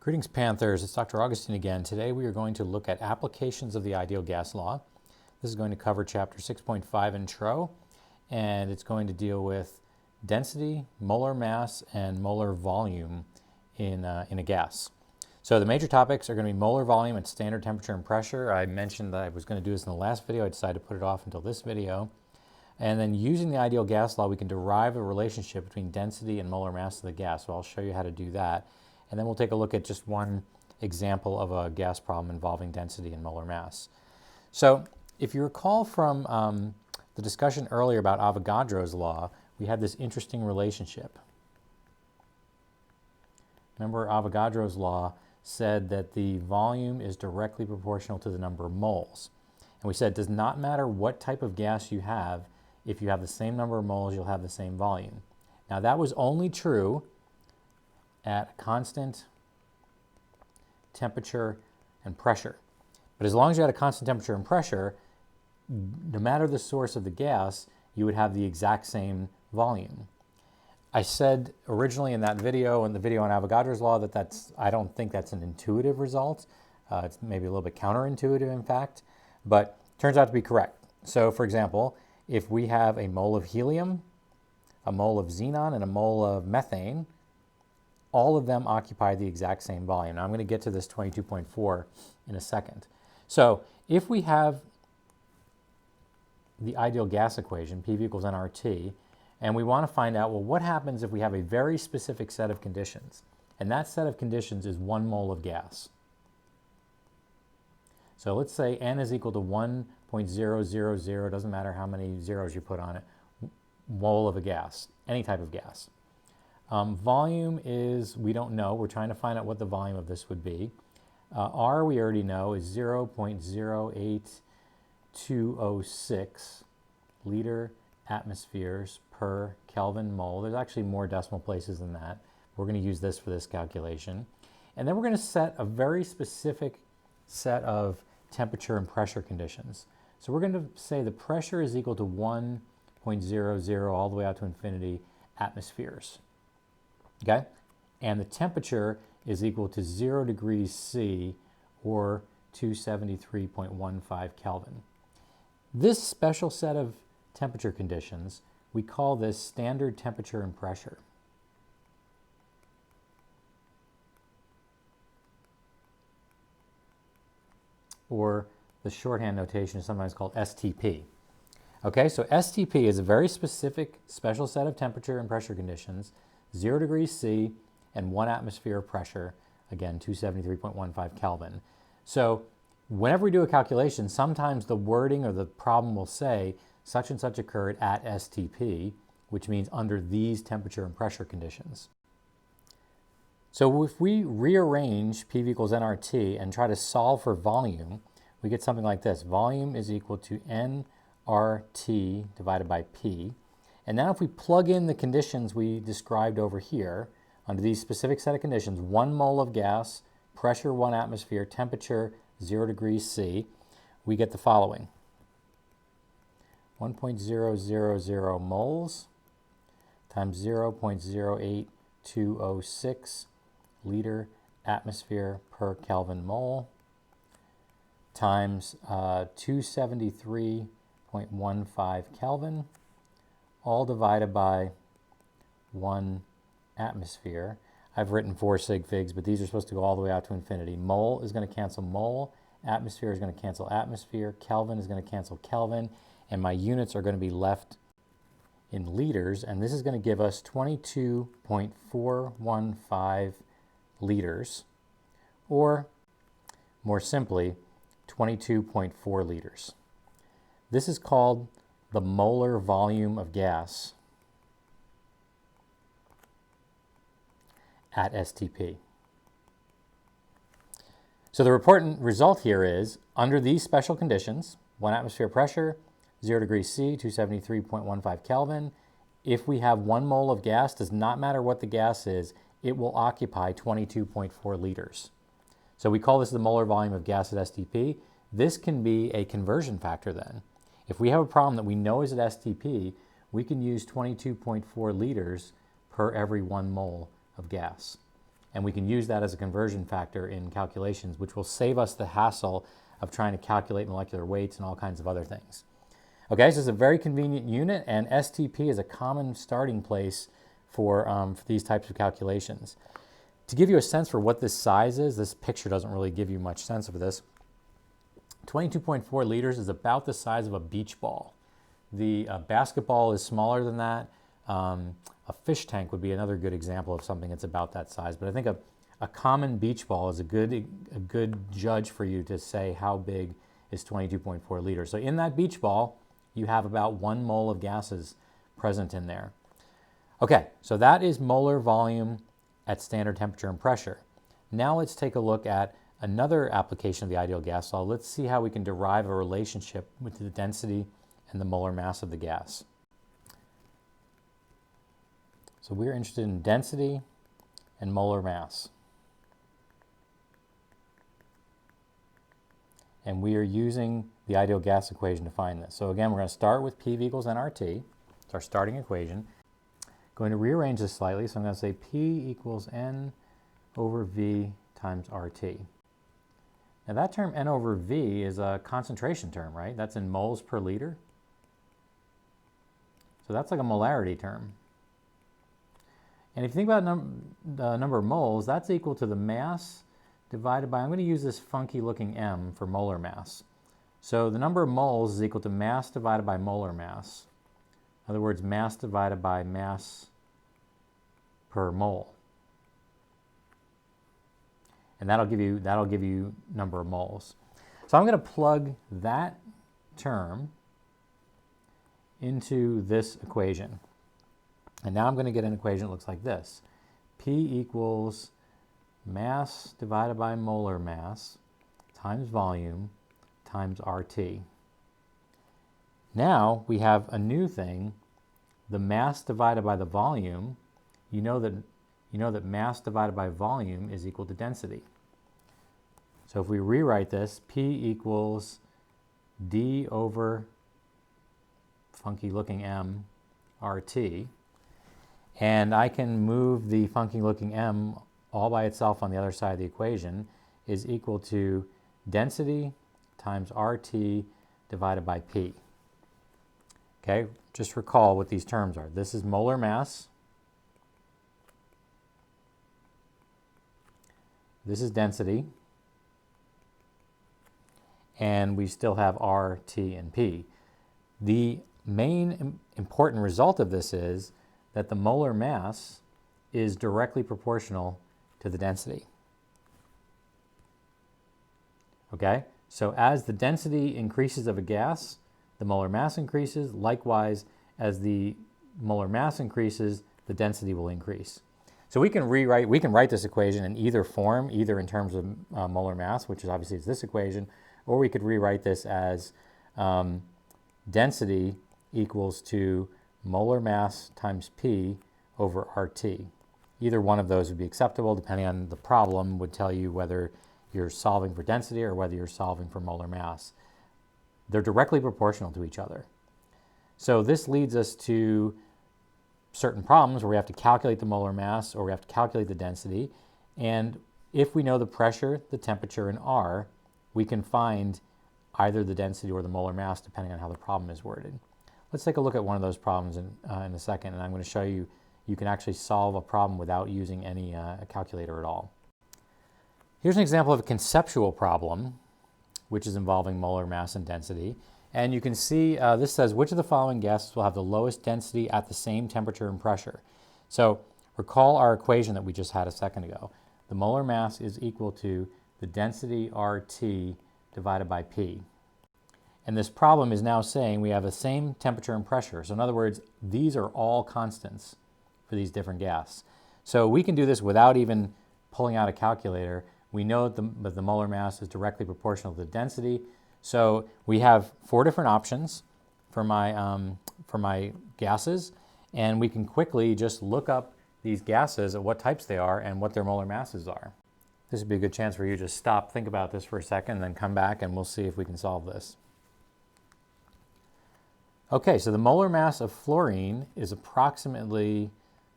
Greetings, Panthers. It's Dr. Augustine again. Today we are going to look at applications of the ideal gas law. This is going to cover Chapter 6.5 Intro, and it's going to deal with density, molar mass, and molar volume in a gas. So the major topics are going to be molar volume at standard temperature and pressure. I mentioned that I was going to do this in the last video. I decided to put it off until this video. And then using the ideal gas law, we can derive a relationship between density and molar mass of the gas. So I'll show you how to do that. And then we'll take a look at just one example of a gas problem involving density and molar mass. So if you recall from the discussion earlier about Avogadro's law, we had this interesting relationship. Remember, Avogadro's law said that the volume is directly proportional to the number of moles. And we said it does not matter what type of gas you have, if you have the same number of moles, you'll have the same volume. Now that was only true at constant temperature and pressure. But as long as you had a constant temperature and pressure, no matter the source of the gas, you would have the exact same volume. I said originally in that video, in the video on Avogadro's law, that I don't think that's an intuitive result. It's maybe a little bit counterintuitive, in fact, but turns out to be correct. So for example, if we have a mole of helium, a mole of xenon, and a mole of methane, all of them occupy the exact same volume. Now I'm going to get to this 22.4 in a second. So if we have the ideal gas equation, PV equals nRT, and we want to find out, well, what happens if we have a very specific set of conditions? And that set of conditions is 1 mole of gas. So let's say n is equal to 1.000, doesn't matter how many zeros you put on it, mole of a gas, any type of gas. Volume is, we don't know. We're trying to find out what the volume of this would be. R, we already know, is 0.08206 liter atmospheres per Kelvin mole. There's actually more decimal places than that. We're going to use this for this calculation. And then we're going to set a very specific set of temperature and pressure conditions. So we're going to say the pressure is equal to 1.00 all the way out to infinity atmospheres. Okay? And the temperature is equal to 0 degrees C or 273.15 Kelvin. This special set of temperature conditions, we call this standard temperature and pressure. Or the shorthand notation is sometimes called STP. Okay, so STP is a very specific special set of temperature and pressure conditions, 0 degrees C and 1 atmosphere of pressure, again, 273.15 Kelvin. So whenever we do a calculation, sometimes the wording or the problem will say such and such occurred at STP, which means under these temperature and pressure conditions. So if we rearrange PV equals nRT and try to solve for volume, we get something like this. Volume is equal to nRT divided by P. And now if we plug in the conditions we described over here, under these specific set of conditions, 1 mole of gas, pressure 1 atmosphere, temperature 0 degrees C, we get the following. 1.000 moles times 0.08206 liter atmosphere per Kelvin mole times 273.15 Kelvin, all divided by 1 atmosphere. I've written 4 sig figs, but these are supposed to go all the way out to infinity. Mole is going to cancel mole, atmosphere is going to cancel atmosphere, Kelvin is going to cancel Kelvin, and my units are going to be left in liters, and this is going to give us 22.415 liters, or more simply, 22.4 liters. This is called the molar volume of gas at STP. So the important result here is, under these special conditions, 1 atmosphere pressure, 0 degrees C, 273.15 Kelvin, if we have 1 mole of gas, does not matter what the gas is, it will occupy 22.4 liters. So we call this the molar volume of gas at STP. This can be a conversion factor then. If we have a problem that we know is at STP, we can use 22.4 liters per every 1 mole of gas. and we can use that as a conversion factor in calculations, which will save us the hassle of trying to calculate molecular weights and all kinds of other things. Okay, so it's a very convenient unit, and STP is a common starting place for these types of calculations. To give you a sense for what this size is, this picture doesn't really give you much sense of this. 22.4 liters is about the size of a beach ball. The basketball is smaller than that. A fish tank would be another good example of something that's about that size. But I think a common beach ball is a good judge for you to say how big is 22.4 liters. So in that beach ball, you have about 1 mole of gases present in there. Okay, so that is molar volume at standard temperature and pressure. Now let's take a look at another application of the ideal gas law. Let's see how we can derive a relationship with the density and the molar mass of the gas. So we're interested in density and molar mass. And we are using the ideal gas equation to find this. So again, we're going to start with P equals nRT. It's our starting equation. Going to rearrange this slightly, so I'm going to say P equals N over V times RT. Now that term N over V is a concentration term, right? That's in moles per liter. So that's like a molarity term. And if you think about the number of moles, that's equal to the mass divided by, I'm going to use this funky looking M for molar mass. So the number of moles is equal to mass divided by molar mass. In other words, mass divided by mass per mole. And that'll give you number of moles. So I'm going to plug that term into this equation. And now I'm going to get an equation that looks like this. P equals mass divided by molar mass times volume times RT. Now we have a new thing, the mass divided by the volume. You know that mass divided by volume is equal to density. So if we rewrite this, P equals D over funky looking M RT. And I can move the funky looking M all by itself on the other side of the equation is equal to density times RT divided by P. Okay, just recall what these terms are. This is molar mass. This is density. And we still have R, T, and P. The main important result of this is that the molar mass is directly proportional to the density. Okay, so as the density increases of a gas, the molar mass increases. Likewise, as the molar mass increases, the density will increase. So we can write this equation in either form, either in terms of molar mass, which is obviously is this equation, or we could rewrite this as density equals to molar mass times P over RT. Either one of those would be acceptable, depending on the problem, would tell you whether you're solving for density or whether you're solving for molar mass. They're directly proportional to each other. So this leads us to certain problems where we have to calculate the molar mass or we have to calculate the density. And if we know the pressure, the temperature, and R, we can find either the density or the molar mass depending on how the problem is worded. Let's take a look at one of those problems in a second, and I'm going to show you you can actually solve a problem without using any calculator at all. Here's an example of a conceptual problem which is involving molar mass and density. And you can see this says, which of the following gases will have the lowest density at the same temperature and pressure? So recall our equation that we just had a second ago. The molar mass is equal to the density RT divided by P. And this problem is now saying we have the same temperature and pressure. So in other words, these are all constants for these different gases. So we can do this without even pulling out a calculator. We know that the molar mass is directly proportional to the density. So we have 4 different options for my gases, and we can quickly just look up these gases at what types they are and what their molar masses are. This would be a good chance for you to just stop, think about this for a second, and then come back and we'll see if we can solve this. Okay, so the molar mass of fluorine is approximately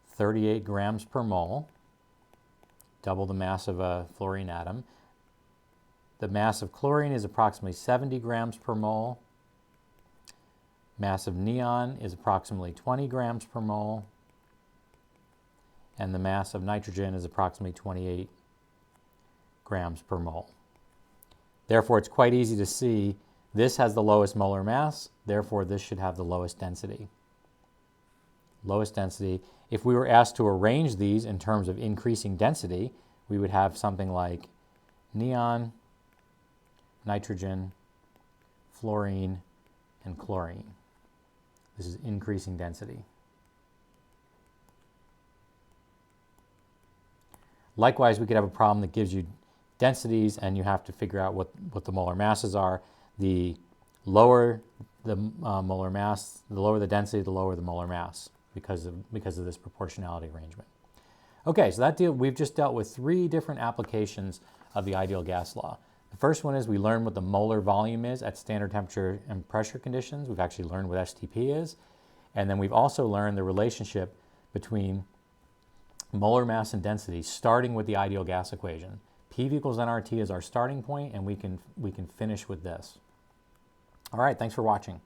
38 grams per mole. double the mass of a fluorine atom. The mass of chlorine is approximately 70 grams per mole. Mass of neon is approximately 20 grams per mole. And the mass of nitrogen is approximately 28 grams per mole. Therefore, it's quite easy to see this has the lowest molar mass, therefore this should have the lowest density. Lowest density. If we were asked to arrange these in terms of increasing density, we would have something like neon, nitrogen, fluorine, and chlorine. This is increasing density. Likewise, we could have a problem that gives you densities and you have to figure out what the molar masses are. The lower the molar mass, the lower the density, the lower the molar mass because of this proportionality arrangement. Okay, so we've just dealt with 3 different applications of the ideal gas law. The first one is we learned what the molar volume is at standard temperature and pressure conditions. We've actually learned what STP is. And then we've also learned the relationship between molar mass and density, starting with the ideal gas equation. PV equals nRT is our starting point, and we can finish with this. All right, thanks for watching.